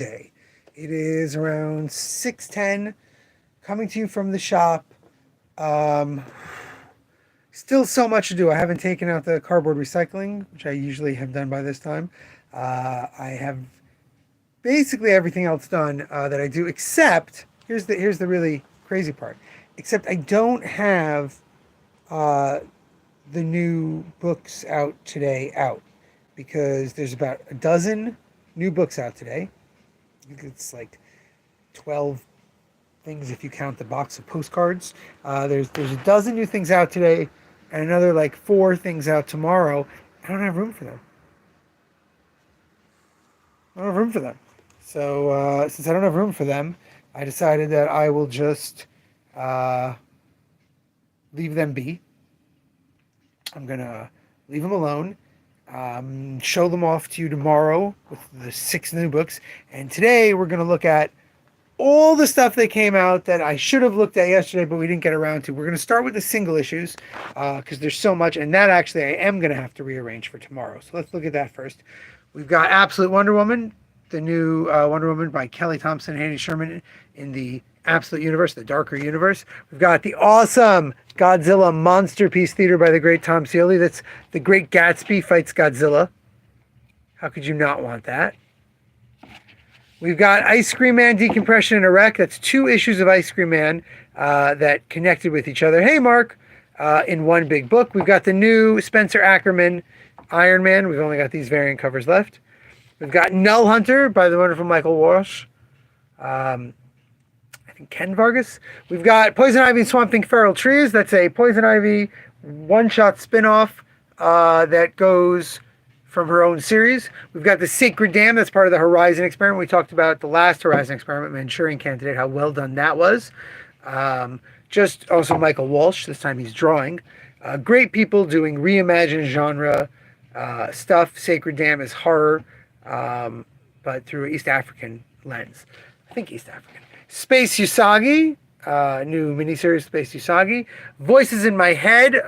Day. It is around 6:10, coming to you from the shop. Um, Still so much to do. I haven't taken out the cardboard recycling, which I usually have done by this time. I have basically everything else done that I do, except here's the really crazy part. Except I don't have uh, the new books out today out because there's about a dozen new books out today. I think it's like 12 things if you count the box of postcards. There's a dozen new things out today, and another like four things out tomorrow. I don't have room for them. I don't have room for them. So since I don't have room for them, I decided that I will just uh, leave them be. I'm gonna leave them alone. Show them off to you tomorrow with the six new books, and today we're gonna look at all the stuff that came out that I should have looked at yesterday, but we didn't get around to. We're going to start with the single issues because there's so much, and that actually I am going to have to rearrange for tomorrow. So let's look at that first. We've got Absolute Wonder Woman, the new Wonder Woman by Kelly Thompson and Andy Sherman in the Absolute Universe, the darker universe. We've got the awesome Godzilla Monsterpiece Theater by the great Tom Scioli. That's The Great Gatsby fights Godzilla. How could you not want that? We've got Ice Cream Man Decompression and a Wreck. That's two issues of Ice Cream Man that connected with each other. Hey, Mark, in one big book. We've got the new Spencer Ackerman Iron Man. We've only got these variant covers left. We've got Null Hunter by the wonderful Michael Walsh. I think Ken Vargas. We've got Poison Ivy and Swamp Thing Feral Trees. That's a Poison Ivy one-shot spinoff that goes from her own series. We've got the Sacred Dam, that's part of the Horizon experiment. We talked about the last Horizon experiment, Manchurian Candidate, how well done that was. Just also Michael Walsh, this time he's drawing. Great people doing reimagined genre stuff. Sacred Dam is horror, but through an East African lens. I think East African. Space Usagi, new miniseries Space Usagi. Voices in My Head,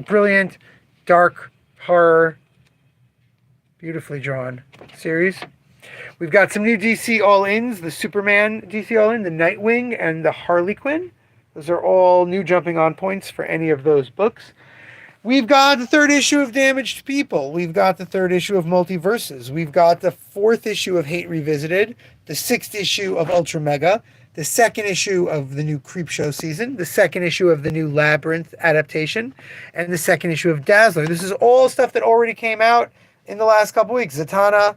brilliant, dark horror, beautifully drawn series. We've got some new DC All-Ins, the Superman DC All-In, the Nightwing, and the Harley Quinn. Those are all new jumping on points for any of those books. We've got the third issue of Damaged People. We've got the third issue of Multiverses. We've got the fourth issue of Hate Revisited, the sixth issue of Ultra Mega, the second issue of the new Creepshow season, the second issue of the new Labyrinth adaptation, and the second issue of Dazzler. This is all stuff that already came out in the last couple weeks. Zatanna,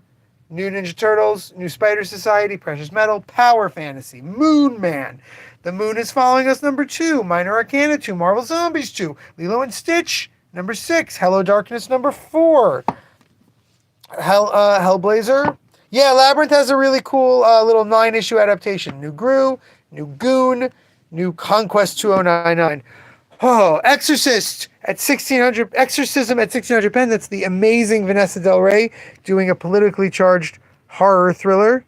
new Ninja Turtles, new Spider Society, Precious Metal, Power Fantasy, Moon Man. The Moon is Following Us, number 2, Minor Arcana 2, Marvel Zombies 2, Lilo and Stitch, number 6, Hello Darkness, number 4, Hellblazer. Yeah, Labyrinth has a really cool little 9-issue adaptation. New Gru, new Goon, new Conquest 2099. Oh, Exorcist at 1600, Exorcism at 1600 pen. That's the amazing Vanessa Del Rey doing a politically charged horror thriller.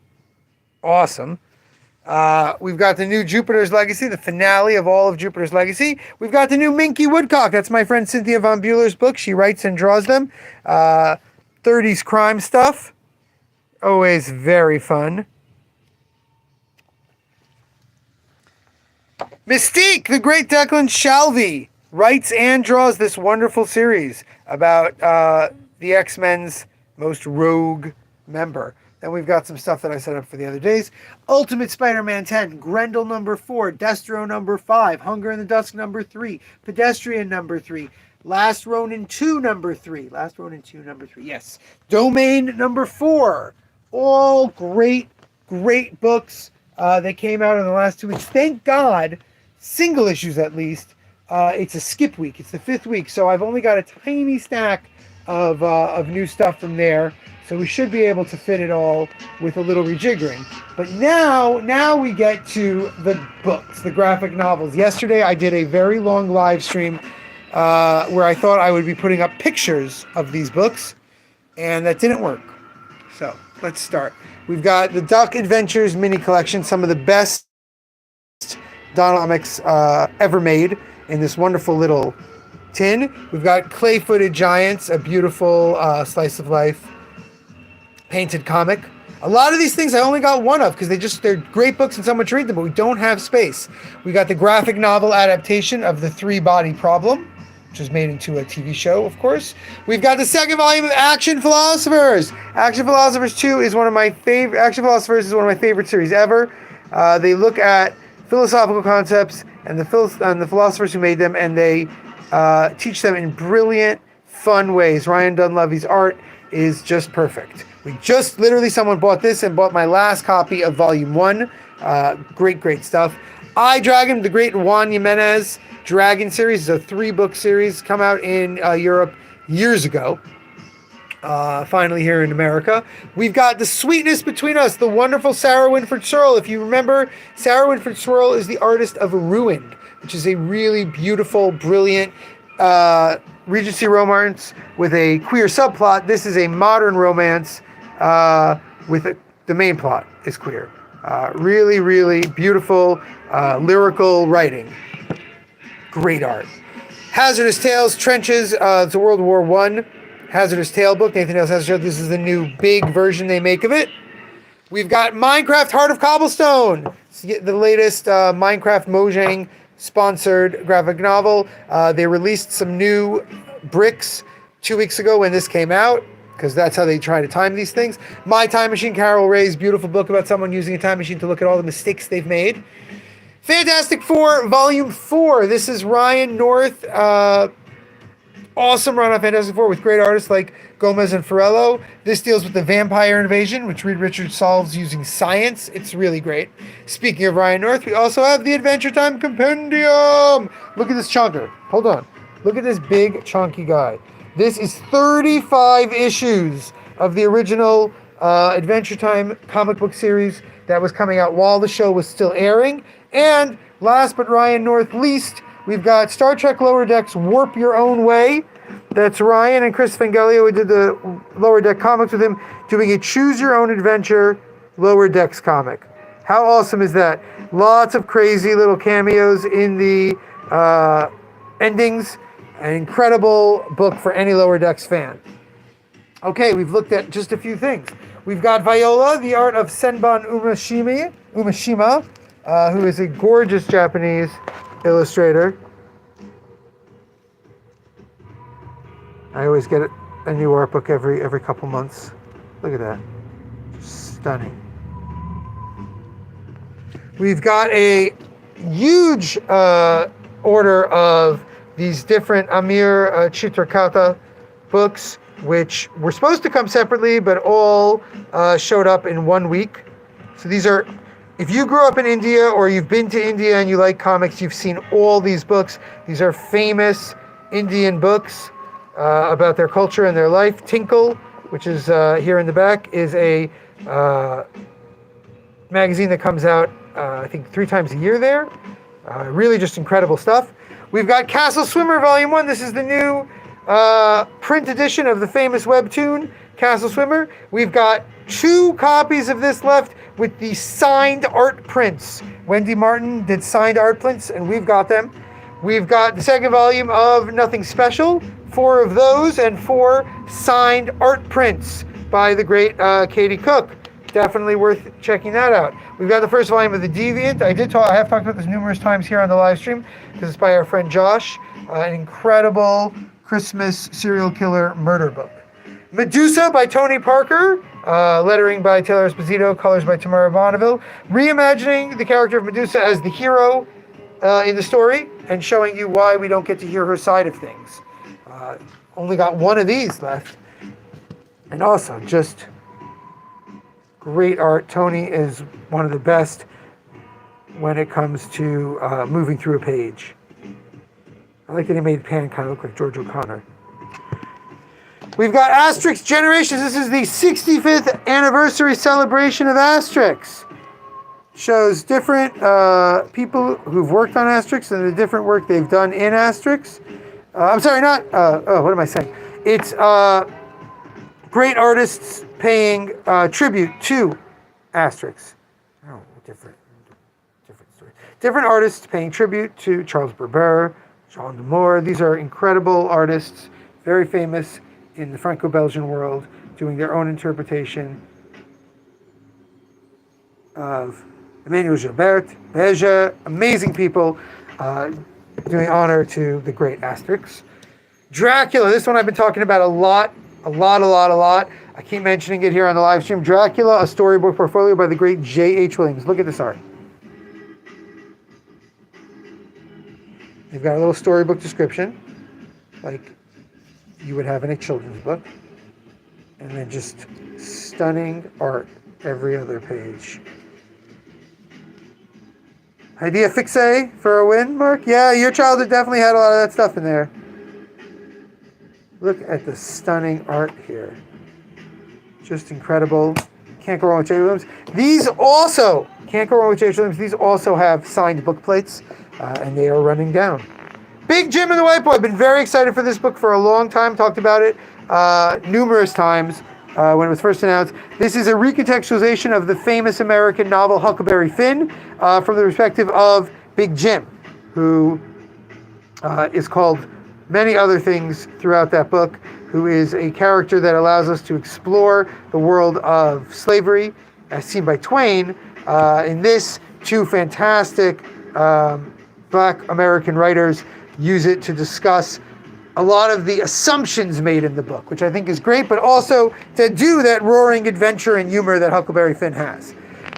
Awesome. We've got the new Jupiter's Legacy, the finale of all of Jupiter's Legacy. We've got the new Minky Woodcock. That's my friend Cynthia Von Buehler's book. She writes and draws them. 30s crime stuff. Always very fun. Mystique, the great Declan Shalvey, writes and draws this wonderful series about the X-Men's most rogue member. Then we've got some stuff that I set up for the other days. Ultimate Spider-Man 10, Grendel number 4, Destro number 5, Hunger in the Dusk number 3, Pedestrian number 3, Last Ronin 2 number 3, Last Ronin 2 number 3, yes. Domain number 4. All great, great books that came out in the last 2 weeks. Thank God, single issues at least. It's a skip week. It's the 5th week, so I've only got a tiny stack of new stuff from there. So we should be able to fit it all with a little rejiggering. But now we get to the books, the graphic novels. Yesterday I did a very long live stream where I thought I would be putting up pictures of these books, and that didn't work. So let's start. We've got the Duck Adventures mini collection, some of the best Donomics ever made in this wonderful little tin. We've got Clay-Footed Giants, a beautiful slice of life painted comic A lot of these things I only got one of because they're great books and someone to read them, but we don't have space. We got the graphic novel adaptation of The Three Body Problem, which was made into a TV show, of course. We've got the second volume of Action Philosophers. Action Philosophers 2 is one of my favorite. Action Philosophers is one of my favorite series ever. They look at philosophical concepts and the philosophers who made them, and they teach them in brilliant, fun ways. Ryan Dunleavy's art is just perfect. Someone bought this and bought my last copy of Volume 1. Great stuff. I, Dragon, the great Juan Jimenez Dragon series is a 3-book series, come out in Europe years ago. Finally here in America. We've got The Sweetness Between Us, the wonderful Sarah Winford Searle. If you remember, Sarah Winford Searle is the artist of Ruined, which is a really beautiful, brilliant Regency romance with a queer subplot. This is a modern romance with the main plot is queer. Really beautiful lyrical writing. Great art. Hazardous Tales, Trenches. It's a World War I Hazardous Tale book. Nathan Hales has showed this is the new big version they make of it. We've got Minecraft Heart of Cobblestone. It's the latest Minecraft Mojang sponsored graphic novel. They released some new bricks 2 weeks ago when this came out, because that's how they try to time these things. My Time Machine, Carol Ray's beautiful book about someone using a time machine to look at all the mistakes they've made. Fantastic Four, Volume 4. This is Ryan North. Awesome run on Fantastic Four with great artists like Gomez and Farello. This deals with the vampire invasion, which Reed Richards solves using science. It's really great. Speaking of Ryan North, we also have the Adventure Time Compendium. Look at this chunker. Hold on. Look at this big, chunky guy. This is 35 issues of the original Adventure Time comic book series that was coming out while the show was still airing. And last but Ryan North least, we've got Star Trek Lower Decks Warp Your Own Way. That's Ryan and Chris Fangelio who did the Lower Deck comics with him, doing a Choose Your Own Adventure Lower Decks comic. How awesome is that? Lots of crazy little cameos in the endings. An incredible book for any Lower Decks fan. Okay, we've looked at just a few things. We've got Viola, the art of Senban Umeshima, who is a gorgeous Japanese illustrator. I always get a new art book every couple months. Look at that. Stunning. We've got a huge order of these different Amir Chitrakata books, which were supposed to come separately, but all showed up in 1 week. So these are, if you grew up in India or you've been to India and you like comics, you've seen all these books. These are famous Indian books about their culture and their life. Tinkle, which is here in the back, is a magazine that comes out, I think, 3 times a year there. Really just incredible stuff. We've got Castle Swimmer Volume 1. This is the new print edition of the famous webtoon, Castle Swimmer. We've got 2 copies of this left with the signed art prints. Wendy Martin did signed art prints, and we've got them. We've got the second volume of Nothing Special, 4 of those, and 4 signed art prints by the great Katie Cook. Definitely worth checking that out. We've got the first volume of The Deviant. I have talked about this numerous times here on the live stream because it's by our friend Josh. An incredible Christmas serial killer murder book. Medusa by Tony Parker. Lettering by Taylor Esposito. Colors by Tamara Bonneville. Reimagining the character of Medusa as the hero in the story and showing you why we don't get to hear her side of things. Only got 1 of these left. And also just great art. Tony is one of the best when it comes to moving through a page. I like that he made Pan kind of look like George O'Connor. We've got Asterix Generations. This is the 65th anniversary celebration of Asterix. Shows different people who've worked on Asterix and the different work they've done in Asterix. What am I saying? It's great artists paying tribute to Asterix. Oh, different story. Different artists paying tribute to Charles Berber, Jean Demour. These are incredible artists, very famous in the Franco-Belgian world, doing their own interpretation of Emmanuel Gilbert, Beja, amazing people, doing honor to the great Asterix. Dracula, this one I've been talking about a lot. I keep mentioning it here on the live stream. Dracula, a storybook portfolio by the great J.H. Williams. Look at this art. They've got a little storybook description, like you would have in a children's book. And then just stunning art every other page. Idea fixe for a win, Mark? Yeah, your childhood definitely had a lot of that stuff in there. Look at the stunning art here. Just incredible. Can't go wrong with J. Williams. These also, can't go wrong with J. Williams. These also have signed book plates, and they are running down. Big Jim and the White Boy. I've been very excited for this book for a long time. Talked about it numerous times when it was first announced. This is a recontextualization of the famous American novel Huckleberry Finn from the perspective of Big Jim, who is called many other things throughout that book, who is a character that allows us to explore the world of slavery as seen by Twain. In this, two fantastic Black American writers use it to discuss a lot of the assumptions made in the book, which I think is great, but also to do that roaring adventure and humor that Huckleberry Finn has.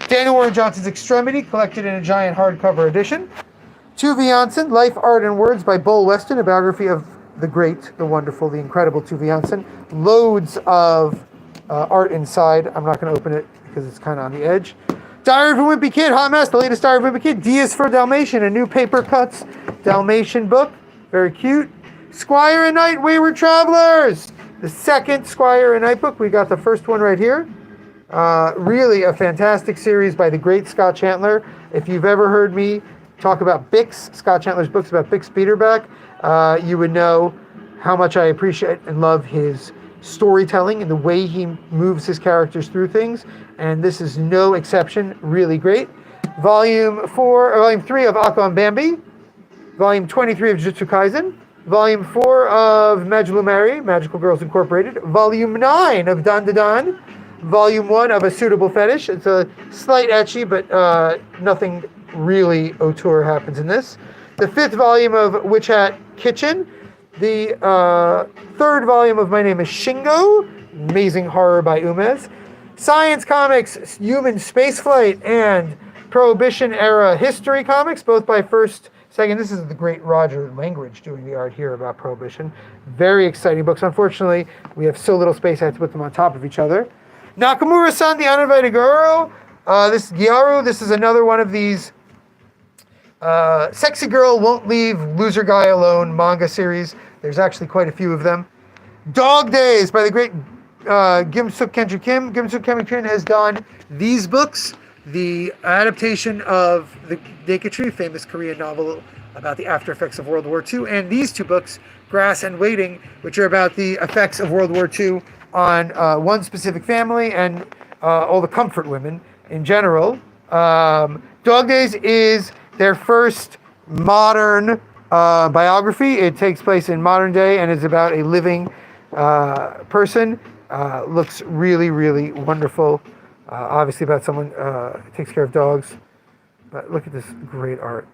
Daniel Warren Johnson's Extremity, collected in a giant hardcover edition. Tuvie Jansen, Life, Art, and Words by Bull Weston, a biography of the great, the wonderful, the incredible Tuvie Jansen. Loads of art inside. I'm not going to open it because it's kind of on the edge. Diary of a Wimpy Kid, Hot Mess, the latest Diary of a Wimpy Kid. D is for Dalmatian, a new paper cuts Dalmatian book. Very cute. Squire and Knight, Wayward Travelers. The second Squire and Knight book. We got the first one right here. Really a fantastic series by the great Scott Chandler. If you've ever heard me talk about Bix, Scott Chandler's books about Bix Beiderbecke, you would know how much I appreciate and love his storytelling and the way he moves his characters through things. And this is no exception. Really great. Volume 3 of Aqua and Bambi. Volume 23 of Jujutsu Kaisen. Volume 4 of Majlu Mary, Magical Girls Incorporated. Volume 9 of Dan Da Dan. Volume 1 of A Suitable Fetish. It's a slight ecchi, but nothing really auteur happens in this. The 5th volume of Witch Hat Kitchen. The 3rd volume of My Name is Shingo. Amazing horror by Umez. Science Comics, Human Spaceflight, and Prohibition Era History Comics, both by Second, this is the great Roger Langridge doing the art here about Prohibition. Very exciting books. Unfortunately, we have so little space, I had to put them on top of each other. Nakamura-san, The Uninvited Girl. This is Gyaru. This is another one of these Sexy Girl Won't Leave Loser Guy Alone manga series. There's actually quite a few of them. Dog Days by the great Gimsuk Kendra Kim. Gimsuk Kendra Kim has done these books. The adaptation of the Daikatri, famous Korean novel about the after effects of World War II, and these two books, Grass and Waiting, which are about the effects of World War II on one specific family and all the comfort women in general. Dog Days is their first modern biography. It takes place in modern day and is about a living person. Looks really, really wonderful. Obviously about someone who takes care of dogs. But look at this great art.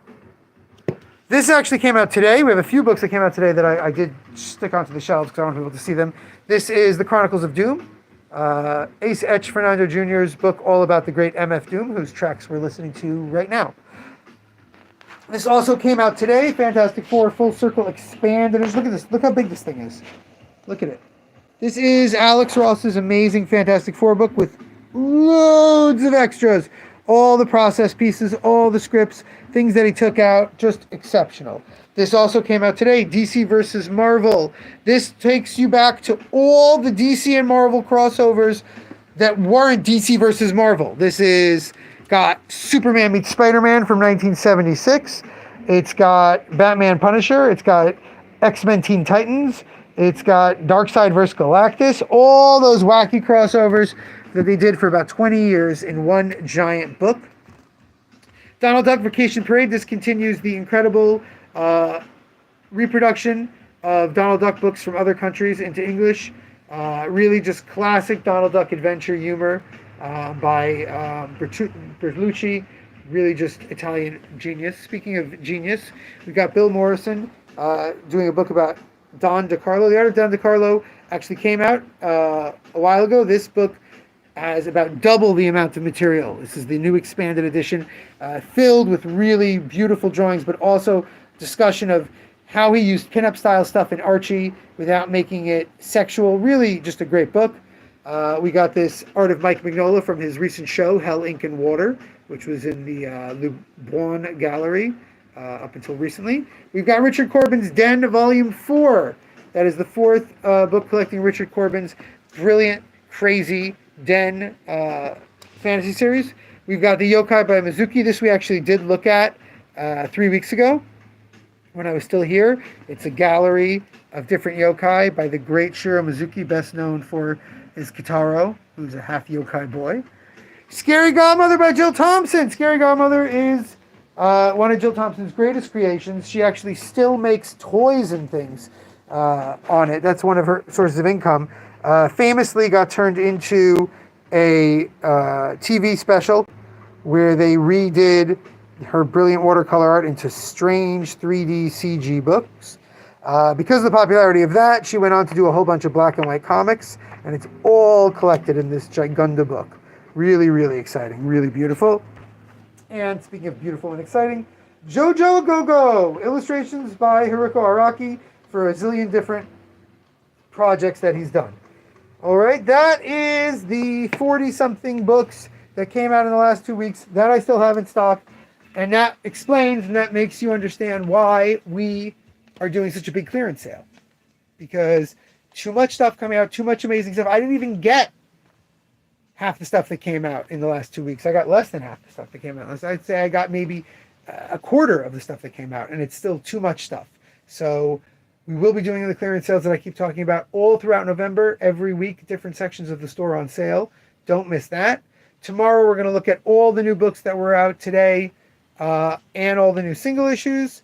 This actually came out today. We have a few books that came out today that I did stick onto the shelves because I want people to see them. This is The Chronicles of Doom. Ace Etch Fernando Jr.'s book all about the great MF Doom, whose tracks we're listening to right now. This also came out today. Fantastic Four Full Circle Expanded. Look at this. Look how big this thing is. Look at it. This is Alex Ross's amazing Fantastic Four book with loads of extras. All the process pieces, all the scripts, things that he took out, just exceptional. This also came out today, DC versus Marvel. This takes you back to all the DC and Marvel crossovers that weren't DC versus Marvel. This is got Superman meets Spider-Man from 1976. It's got Batman Punisher. It's got X-Men Teen Titans. It's got Darkseid vs. Galactus. All those wacky crossovers that they did for about 20 years in one giant book. Donald Duck Vacation Parade. This continues the incredible reproduction of Donald Duck books from other countries into English. Really just classic Donald Duck adventure humor. by Bertolucci, really just Italian genius. Speaking of genius, we've got Bill Morrison doing a book about Don DeCarlo. The Art of Don DeCarlo actually came out a while ago. This book has about double the amount of material. This is the new expanded edition, filled with really beautiful drawings, but also discussion of how he used pinup style stuff in Archie without making it sexual. Really, just a great book. We got this art of Mike Mignola from his recent show, Hell, Ink, and Water, which was in the Le Bon Gallery up until recently. We've got Richard Corbin's Den, Volume 4. That is the fourth book collecting Richard Corbin's brilliant, crazy Den fantasy series. We've got The Yokai by Mizuki. This we actually did look at 3 weeks ago when I was still here. It's a gallery of different yokai by the great Shiro Mizuki, best known for his Kitaro, who's a half yokai boy. Scary Godmother by Jill Thompson. Scary Godmother is one of Jill Thompson's greatest creations. She actually still makes toys and things on it. That's one of her sources of income. Famously got turned into a TV special where they redid her brilliant watercolor art into strange 3D CG books. Because of the popularity of that, she went on to do a whole bunch of black and white comics, and it's all collected in this Gigunda book. Really, really exciting, really beautiful. And speaking of beautiful and exciting, JoJo Go-Go! Illustrations by Haruko Araki for a zillion different projects that he's done. All right, that is the 40-something books that came out in the last 2 weeks that I still have in stock. And that explains and that makes you understand why we are doing such a big clearance sale. Because too much stuff coming out, too much amazing stuff. I didn't even get half the stuff that came out in the last 2 weeks. I got less than half the stuff that came out. I'd say I got maybe a quarter of the stuff that came out, and it's still too much stuff. So we will be doing the clearance sales that I keep talking about all throughout November. Every week, different sections of the store on sale. Don't miss that. Tomorrow, we're going to look at all the new books that were out today and all the new single issues.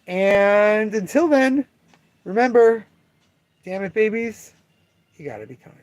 And until then, remember, damn it, babies, you got to be kind.